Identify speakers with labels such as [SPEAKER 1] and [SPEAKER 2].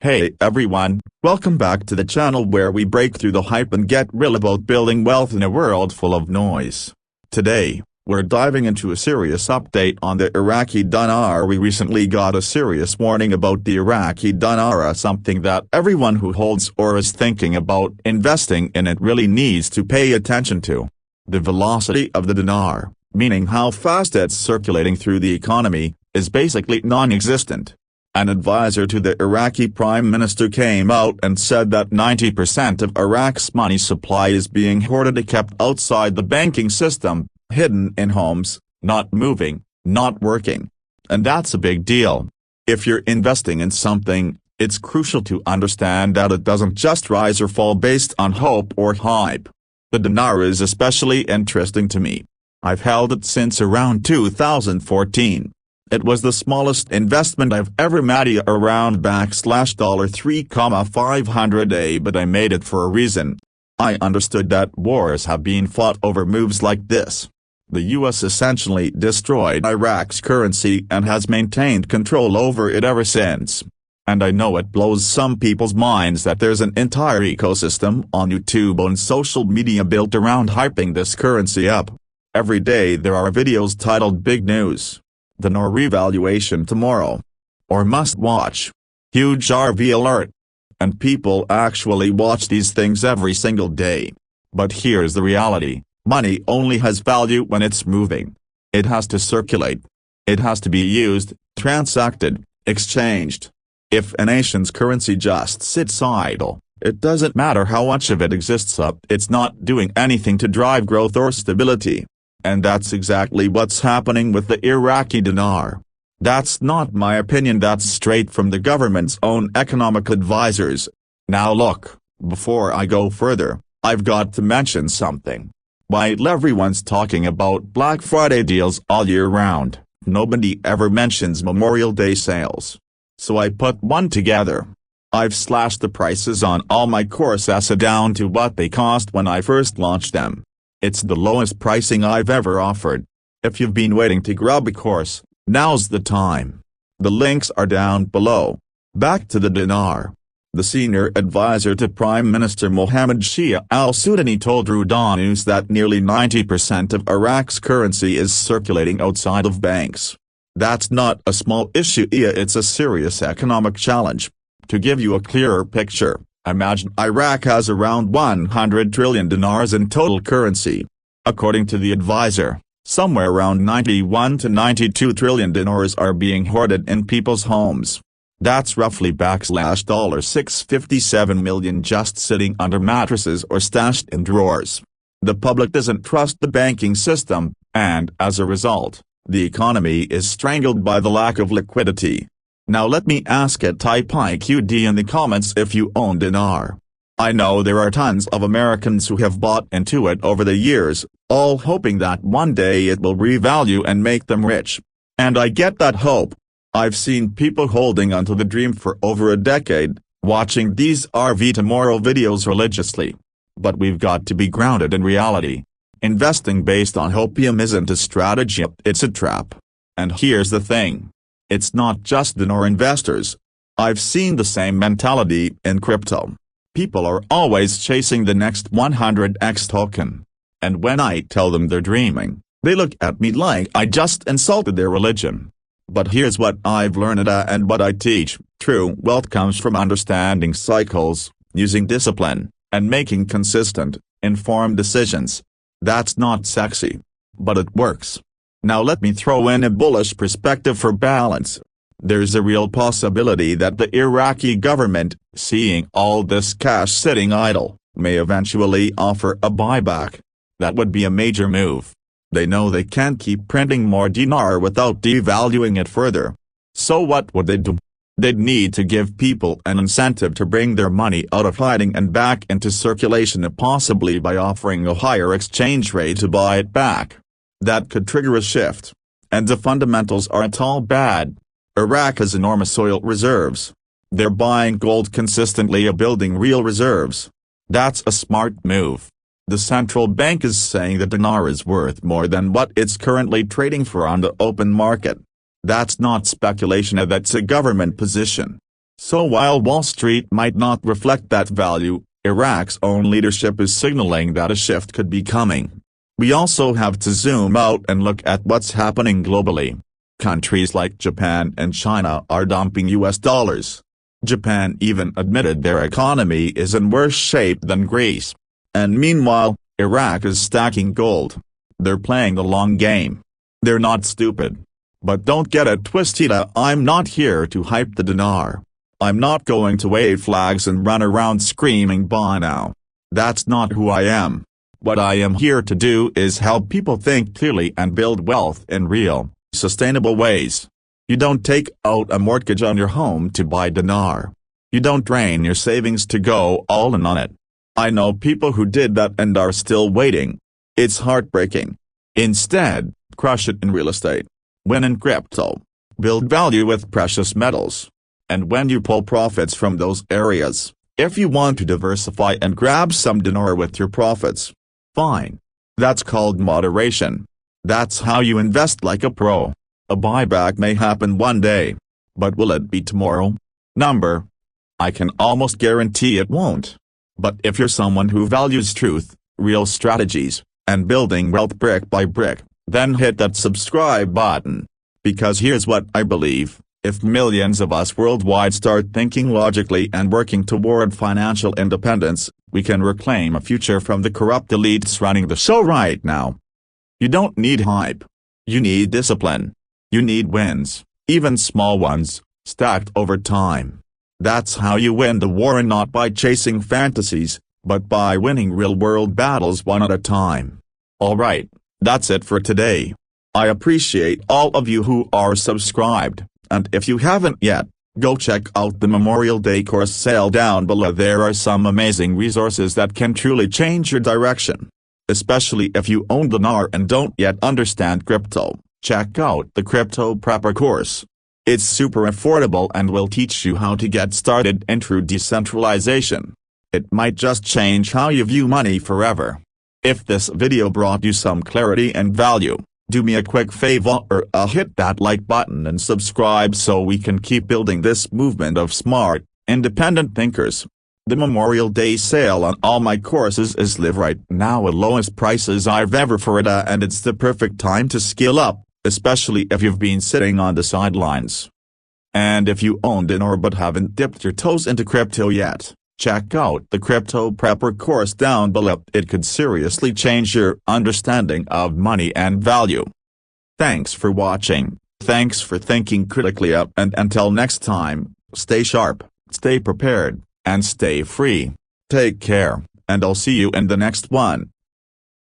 [SPEAKER 1] Hey everyone, welcome back to the channel where we break through the hype and get real about building wealth in a world full of noise. Today, we're diving into a serious update on the Iraqi Dinar. We recently got a serious warning about the Iraqi Dinar, something that everyone who holds or is thinking about investing in it really needs to pay attention to. The velocity of the dinar, meaning how fast it's circulating through the economy, is basically non-existent. An advisor to the Iraqi Prime Minister came out and said that 90% of Iraq's money supply is being hoarded and kept outside the banking system, hidden in homes, not moving, not working. And that's a big deal. If you're investing in something, it's crucial to understand that it doesn't just rise or fall based on hope or hype. The dinar is especially interesting to me. I've held it since around 2014. It was the smallest investment I've ever made, around $3,500, but I made it for a reason. I understood that wars have been fought over moves like this. The US essentially destroyed Iraq's currency and has maintained control over it ever since. And I know it blows some people's minds that there's an entire ecosystem on YouTube and social media built around hyping this currency up. Every day there are videos titled "Big News," "Dinar revaluation tomorrow," or "Must watch," "Huge RV alert." And people actually watch these things every single day. But here's the reality: money only has value when it's moving. It has to circulate. It has to be used, transacted, exchanged. If a nation's currency just sits idle, it doesn't matter how much of it exists up, it's not doing anything to drive growth or stability. And that's exactly what's happening with the Iraqi dinar. That's not my opinion, that's straight from the government's own economic advisors. Now look, before I go further, I've got to mention something. While everyone's talking about Black Friday deals all year round, nobody ever mentions Memorial Day sales. So I put one together. I've slashed the prices on all my courses down to what they cost when I first launched them. It's the lowest pricing I've ever offered. If you've been waiting to grab a course, now's the time. The links are down below. Back to the dinar. The senior advisor to Prime Minister Mohammed Shia al-Sudani told Roudan News that nearly 90% of Iraq's currency is circulating outside of banks. That's not a small issue, it's a serious economic challenge. To give you a clearer picture, imagine Iraq has around 100 trillion dinars in total currency. According to the advisor, somewhere around 91 to 92 trillion dinars are being hoarded in people's homes. That's roughly $657 million just sitting under mattresses or stashed in drawers. The public doesn't trust the banking system, and as a result, the economy is strangled by the lack of liquidity. Now let me ask it, type IQD in the comments if you own dinar. I know there are tons of Americans who have bought into it over the years, all hoping that one day it will revalue and make them rich. And I get that hope. I've seen people holding onto the dream for over a decade, watching these RV tomorrow videos religiously. But we've got to be grounded in reality. Investing based on hopium isn't a strategy, it's a trap. And here's the thing. It's not just dinar investors. I've seen the same mentality in crypto. People are always chasing the next 100x token. And when I tell them they're dreaming, they look at me like I just insulted their religion. But here's what I've learned and what I teach: true wealth comes from understanding cycles, using discipline, and making consistent, informed decisions. That's not sexy, but it works. Now let me throw in a bullish perspective for balance. There's a real possibility that the Iraqi government, seeing all this cash sitting idle, may eventually offer a buyback. That would be a major move. They know they can't keep printing more dinar without devaluing it further. So what would they do? They'd need to give people an incentive to bring their money out of hiding and back into circulation, possibly by offering a higher exchange rate to buy it back. That could trigger a shift. And the fundamentals aren't all bad. Iraq has enormous oil reserves. They're buying gold consistently and building real reserves. That's a smart move. The central bank is saying the dinar is worth more than what it's currently trading for on the open market. That's not speculation, that's a government position. So while Wall Street might not reflect that value, Iraq's own leadership is signaling that a shift could be coming. We also have to zoom out and look at what's happening globally. Countries like Japan and China are dumping US dollars. Japan even admitted their economy is in worse shape than Greece. And meanwhile, Iraq is stacking gold. They're playing the long game. They're not stupid. But don't get it twisted, I'm not here to hype the dinar. I'm not going to wave flags and run around screaming buy now. That's not who I am. What I am here to do is help people think clearly and build wealth in real, sustainable ways. You don't take out a mortgage on your home to buy dinar. You don't drain your savings to go all in on it. I know people who did that and are still waiting. It's heartbreaking. Instead, crush it in real estate. Win in crypto. Build value with precious metals. And when you pull profits from those areas, if you want to diversify and grab some dinar with your profits, fine. That's called moderation. That's how you invest like a pro. A buyback may happen one day. But will it be tomorrow? I can almost guarantee it won't. But if you're someone who values truth, real strategies, and building wealth brick by brick, then hit that subscribe button. Because here's what I believe. If millions of us worldwide start thinking logically and working toward financial independence, we can reclaim a future from the corrupt elites running the show right now. You don't need hype. You need discipline. You need wins, even small ones, stacked over time. That's how you win the war, and not by chasing fantasies, but by winning real-world battles one at a time. Alright, that's it for today. I appreciate all of you who are subscribed. And if you haven't yet, go check out the Memorial Day course sale down below. There are some amazing resources that can truly change your direction. Especially if you own dinar and don't yet understand crypto, check out the Crypto Prepper course. It's super affordable and will teach you how to get started in true decentralization. It might just change how you view money forever. If this video brought you some clarity and value, do me a quick favor, hit that like button and subscribe so we can keep building this movement of smart, independent thinkers. The Memorial Day sale on all my courses is live right now at lowest prices I've ever offered, and it's the perfect time to skill up, especially if you've been sitting on the sidelines. And if you own dinar but haven't dipped your toes into crypto yet, check out the Crypto Prepper course down below. It could seriously change your understanding of money and value. Thanks for watching, thanks for thinking critically, and until next time, stay sharp, stay prepared, and stay free. Take care, and I'll see you in the next one.